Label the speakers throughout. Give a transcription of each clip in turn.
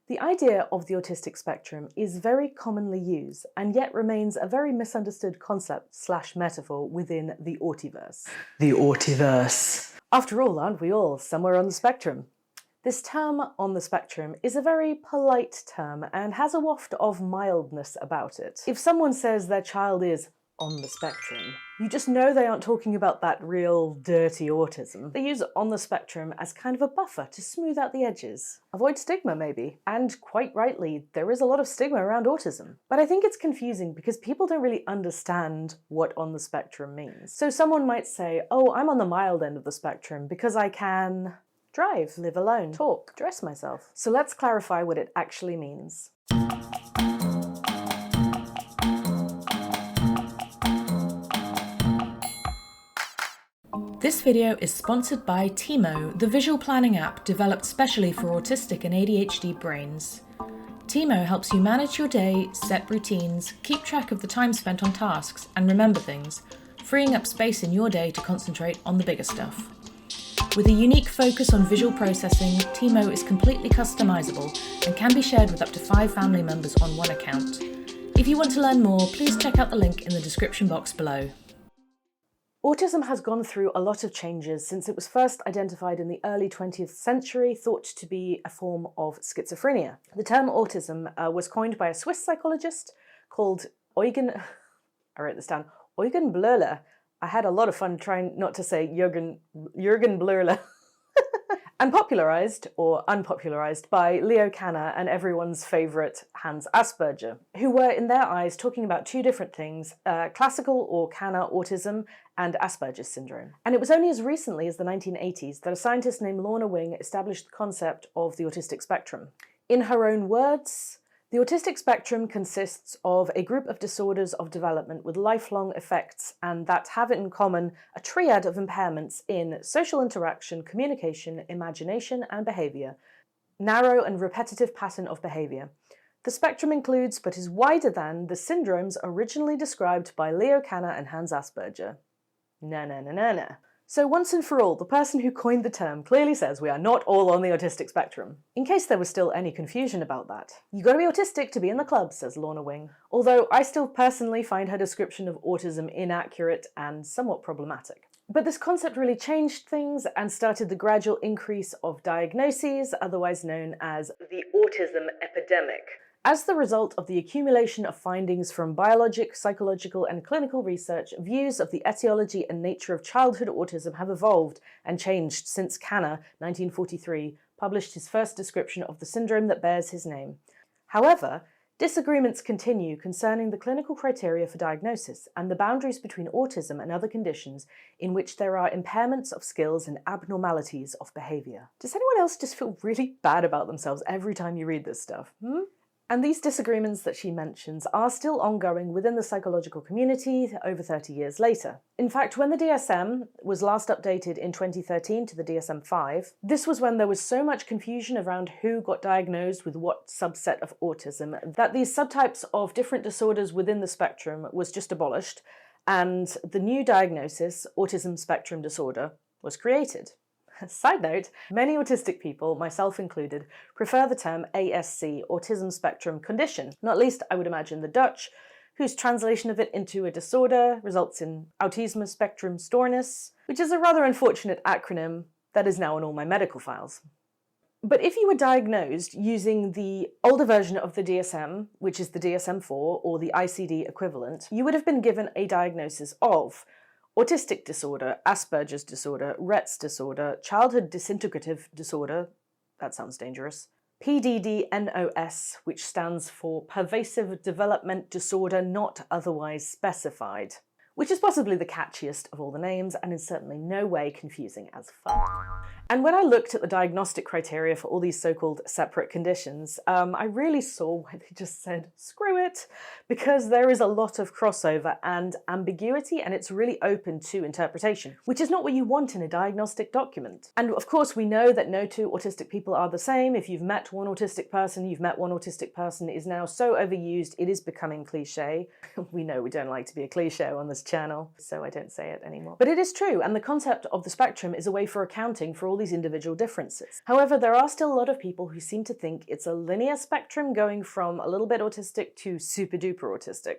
Speaker 1: The idea of the autistic spectrum is very commonly used and yet remains a very misunderstood concept/metaphor within the Autiverse.
Speaker 2: The Autiverse.
Speaker 1: After all, aren't we all somewhere on the spectrum? This term, on the spectrum, is a very polite term and has a waft of mildness about it. If someone says their child is on the spectrum, you just know they aren't talking about that real dirty autism. They use on the spectrum as kind of a buffer to smooth out the edges. Avoid stigma, maybe. And quite rightly, there is a lot of stigma around autism. But I think it's confusing because people don't really understand what on the spectrum means. So someone might say, oh, I'm on the mild end of the spectrum because I can drive, live alone, talk, dress myself. So let's clarify what it actually means. This video is sponsored by Timo, the visual planning app developed specially for autistic and ADHD brains. Timo helps you manage your day, set routines, keep track of the time spent on tasks, and remember things, freeing up space in your day to concentrate on the bigger stuff. With a unique focus on visual processing, Timo is completely customizable and can be shared with up to 5 family members on one account. If you want to learn more, please check out the link in the description box below. Autism has gone through a lot of changes since it was first identified in the early 20th century, thought to be a form of schizophrenia. The term autism was coined by a Swiss psychologist called Eugen Bleuler. I had a lot of fun trying not to say Jürgen Bleuler. And popularised, or unpopularised, by Leo Kanner and everyone's favourite Hans Asperger, who were, in their eyes, talking about two different things, classical or Kanner autism and Asperger's syndrome. And it was only as recently as the 1980s that a scientist named Lorna Wing established the concept of the autistic spectrum. In her own words, the autistic spectrum consists of a group of disorders of development with lifelong effects and that have in common a triad of impairments in social interaction, communication, imagination, and behaviour. Narrow and repetitive pattern of behaviour. The spectrum includes, but is wider than, the syndromes originally described by Leo Kanner and Hans Asperger. Na. So once and for all, the person who coined the term clearly says we are not all on the autistic spectrum. In case there was still any confusion about that. You gotta be autistic to be in the club, says Lorna Wing. Although I still personally find her description of autism inaccurate and somewhat problematic. But this concept really changed things and started the gradual increase of diagnoses, otherwise known as the autism epidemic. As the result of the accumulation of findings from biologic, psychological, and clinical research, views of the etiology and nature of childhood autism have evolved and changed since Kanner, 1943, published his first description of the syndrome that bears his name. However, disagreements continue concerning the clinical criteria for diagnosis and the boundaries between autism and other conditions in which there are impairments of skills and abnormalities of behaviour. Does anyone else just feel really bad about themselves every time you read this stuff? And these disagreements that she mentions are still ongoing within the psychological community over 30 years later. In fact, when the DSM was last updated in 2013 to the DSM-5, this was when there was so much confusion around who got diagnosed with what subset of autism that these subtypes of different disorders within the spectrum was just abolished, and the new diagnosis, autism spectrum disorder, was created. Side note, many autistic people, myself included, prefer the term ASC, Autism Spectrum Condition, not least I would imagine the Dutch, whose translation of it into a disorder results in Autism Spectrum Stoornis, which is a rather unfortunate acronym that is now in all my medical files. But if you were diagnosed using the older version of the DSM, which is the DSM-4 or the ICD equivalent, you would have been given a diagnosis of autistic disorder, Asperger's disorder, Rett's disorder, childhood disintegrative disorder, that sounds dangerous, PDD-NOS, which stands for pervasive development disorder not otherwise specified, which is possibly the catchiest of all the names and is certainly no way confusing as fuck. And when I looked at the diagnostic criteria for all these so-called separate conditions, I really saw why they just said, screw it, because there is a lot of crossover and ambiguity, and it's really open to interpretation, which is not what you want in a diagnostic document. And of course, we know that no two autistic people are the same. If you've met one autistic person, you've met one autistic person is now so overused, it is becoming cliche. We know we don't like to be a cliche on this channel, so I don't say it anymore. But it is true, and the concept of the spectrum is a way for accounting for all these individual differences. However, there are still a lot of people who seem to think it's a linear spectrum going from a little bit autistic to super duper autistic.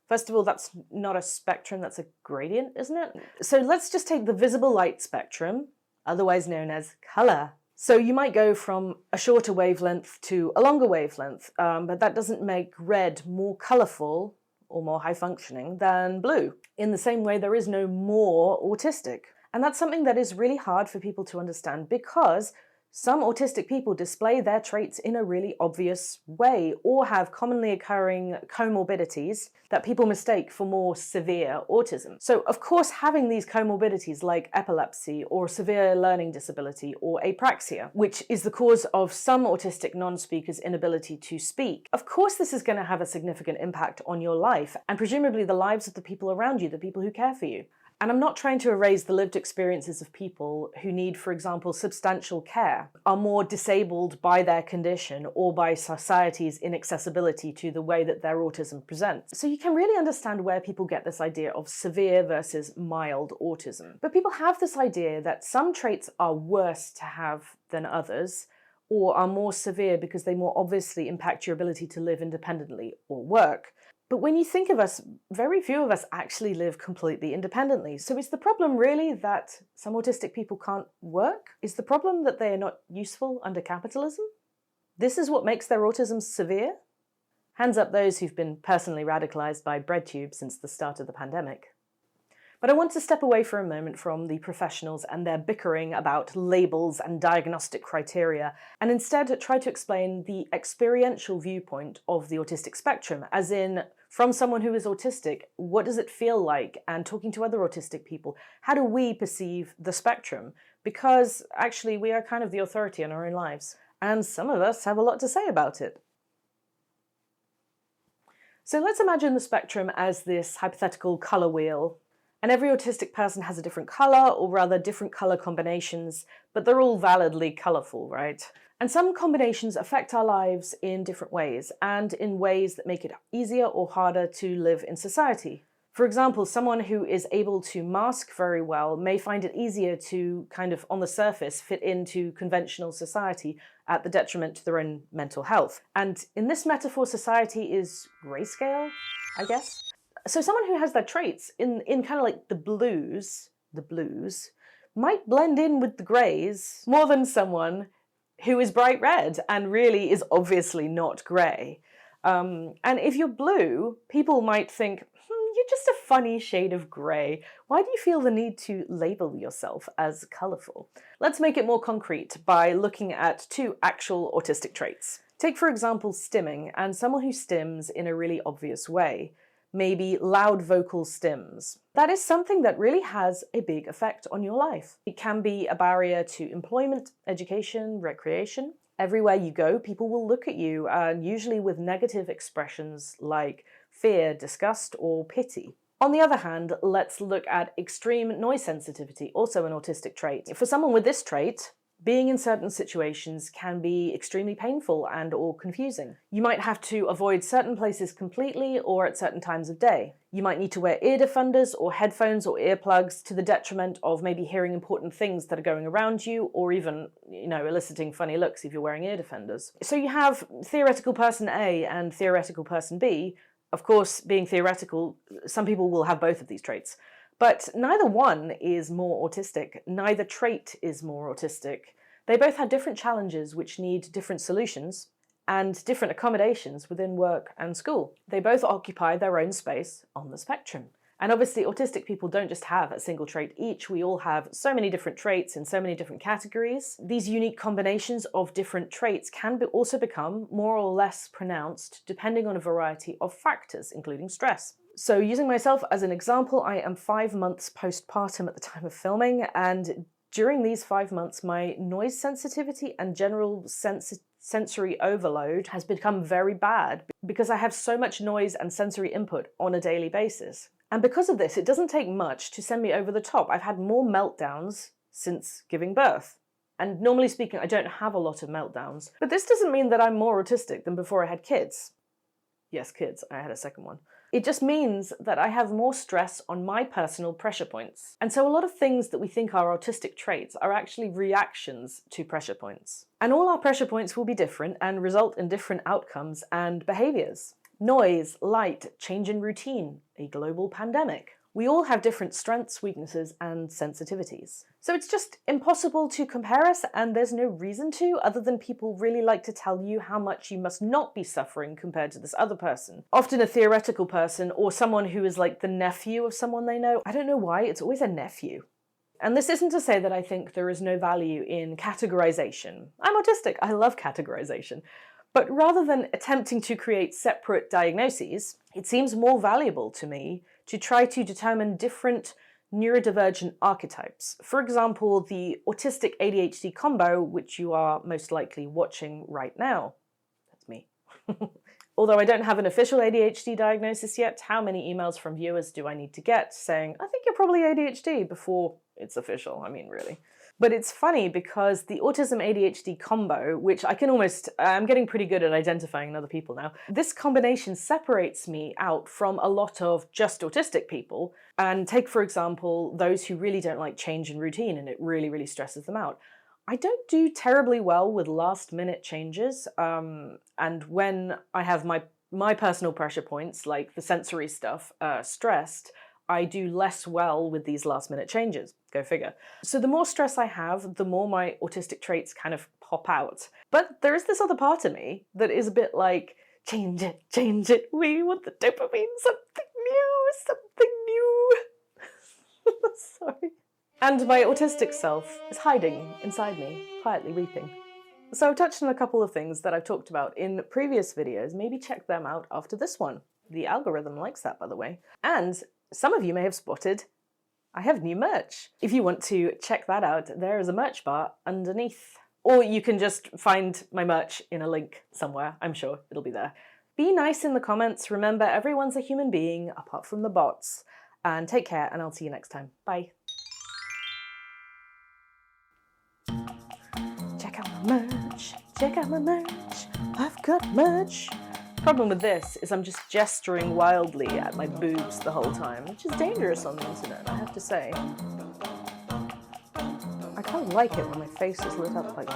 Speaker 1: First of all, that's not a spectrum, that's a gradient, isn't it? So let's just take the visible light spectrum, otherwise known as colour. So you might go from a shorter wavelength to a longer wavelength, but that doesn't make red more colourful or more high functioning than blue. In the same way, there is no more autistic. And that's something that is really hard for people to understand because some autistic people display their traits in a really obvious way or have commonly occurring comorbidities that people mistake for more severe autism. So of course, having these comorbidities like epilepsy or severe learning disability or apraxia, which is the cause of some autistic non-speakers' inability to speak, of course this is going to have a significant impact on your life and presumably the lives of the people around you, the people who care for you. And I'm not trying to erase the lived experiences of people who need, for example, substantial care, are more disabled by their condition or by society's inaccessibility to the way that their autism presents. So you can really understand where people get this idea of severe versus mild autism. But people have this idea that some traits are worse to have than others, or are more severe because they more obviously impact your ability to live independently or work. But when you think of us, very few of us actually live completely independently. So is the problem really that some autistic people can't work? Is the problem that they are not useful under capitalism? This is what makes their autism severe? Hands up those who've been personally radicalized by bread tubes since the start of the pandemic. But I want to step away for a moment from the professionals and their bickering about labels and diagnostic criteria, and instead try to explain the experiential viewpoint of the autistic spectrum, as in, from someone who is autistic, what does it feel like? And talking to other autistic people, how do we perceive the spectrum? Because actually we are kind of the authority in our own lives, and some of us have a lot to say about it. So let's imagine the spectrum as this hypothetical colour wheel. And every autistic person has a different colour, or rather different colour combinations, but they're all validly colourful, right? And some combinations affect our lives in different ways, and in ways that make it easier or harder to live in society. For example, someone who is able to mask very well may find it easier to kind of, on the surface, fit into conventional society at the detriment to their own mental health. And in this metaphor, society is grayscale, I guess. So someone who has their traits in kind of like the blues, might blend in with the greys more than someone who is bright red and really is obviously not grey. And if you're blue, people might think, you're just a funny shade of grey. Why do you feel the need to label yourself as colourful? Let's make it more concrete by looking at two actual autistic traits. Take, for example, stimming, and someone who stims in a really obvious way. Maybe loud vocal stims. That is something that really has a big effect on your life. It can be a barrier to employment, education, recreation. Everywhere you go, people will look at you, and usually with negative expressions like fear, disgust, or pity. On the other hand, let's look at extreme noise sensitivity, also an autistic trait. For someone with this trait, being in certain situations can be extremely painful and or confusing. You might have to avoid certain places completely or at certain times of day. You might need to wear ear defenders or headphones or earplugs to the detriment of maybe hearing important things that are going around you, or even, eliciting funny looks if you're wearing ear defenders. So you have theoretical person A and theoretical person B. Of course, being theoretical, some people will have both of these traits. But neither one is more autistic, neither trait is more autistic. They both have different challenges which need different solutions and different accommodations within work and school. They both occupy their own space on the spectrum. And obviously autistic people don't just have a single trait each, we all have so many different traits in so many different categories. These unique combinations of different traits can also become more or less pronounced depending on a variety of factors, including stress. So using myself as an example, I am 5 months postpartum at the time of filming, and during these 5 months, my noise sensitivity and general sensory overload has become very bad because I have so much noise and sensory input on a daily basis. And because of this, it doesn't take much to send me over the top. I've had more meltdowns since giving birth. And normally speaking, I don't have a lot of meltdowns. But this doesn't mean that I'm more autistic than before I had kids. Yes, kids. I had a second one. It just means that I have more stress on my personal pressure points. And so a lot of things that we think are autistic traits are actually reactions to pressure points. And all our pressure points will be different and result in different outcomes and behaviours. Noise, light, change in routine, a global pandemic. We all have different strengths, weaknesses, and sensitivities. So it's just impossible to compare us, and there's no reason to, other than people really like to tell you how much you must not be suffering compared to this other person. Often a theoretical person, or someone who is like the nephew of someone they know. I don't know why, it's always a nephew. And this isn't to say that I think there is no value in categorization. I'm autistic, I love categorization. But rather than attempting to create separate diagnoses, it seems more valuable to me to try to determine different neurodivergent archetypes. For example, the autistic ADHD combo, which you are most likely watching right now. That's me. Although I don't have an official ADHD diagnosis yet, how many emails from viewers do I need to get saying, I think you're probably ADHD, before it's official? I mean, really. But it's funny because the autism ADHD combo, which I'm getting pretty good at identifying in other people now, this combination separates me out from a lot of just autistic people. And take, for example, those who really don't like change in routine and it really, really stresses them out. I don't do terribly well with last-minute changes, and when I have my personal pressure points, like the sensory stuff, stressed, I do less well with these last-minute changes. Go figure. So the more stress I have, the more my autistic traits kind of pop out. But there is this other part of me that is a bit like, change it, we want the dopamine, something new. Sorry. And my autistic self is hiding inside me, quietly weeping. So I've touched on a couple of things that I've talked about in previous videos. Maybe check them out after this one. The algorithm likes that, by the way. And some of you may have spotted I have new merch. If you want to check that out, there is a merch bar underneath. Or you can just find my merch in a link somewhere. I'm sure it'll be there. Be nice in the comments. Remember, everyone's a human being, apart from the bots. And take care, and I'll see you next time. Bye. Check out my merch. Check out my merch. I've got merch. Problem with this is I'm just gesturing wildly at my boobs the whole time, which is dangerous on the internet, I have to say. I kind of like it when my face is lit up like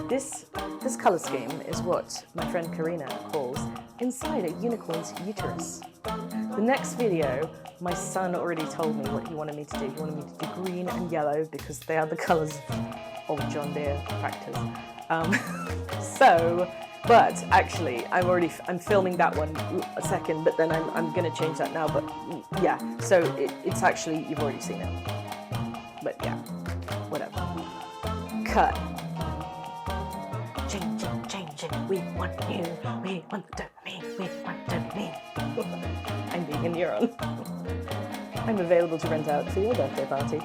Speaker 1: this. This colour scheme is what my friend Karina calls inside a unicorn's uterus. The next video, my son already told me what he wanted me to do. He wanted me to do green and yellow because they are the colours of John Deere tractors. But actually, I'm filming that one a second, but then I'm going to change that now. But yeah, so it's actually, you've already seen it. But yeah, whatever. Cut. Change it. We want you. We want the dopamine. We want dopamine. I'm being a neuron. I'm available to rent out for your birthday party.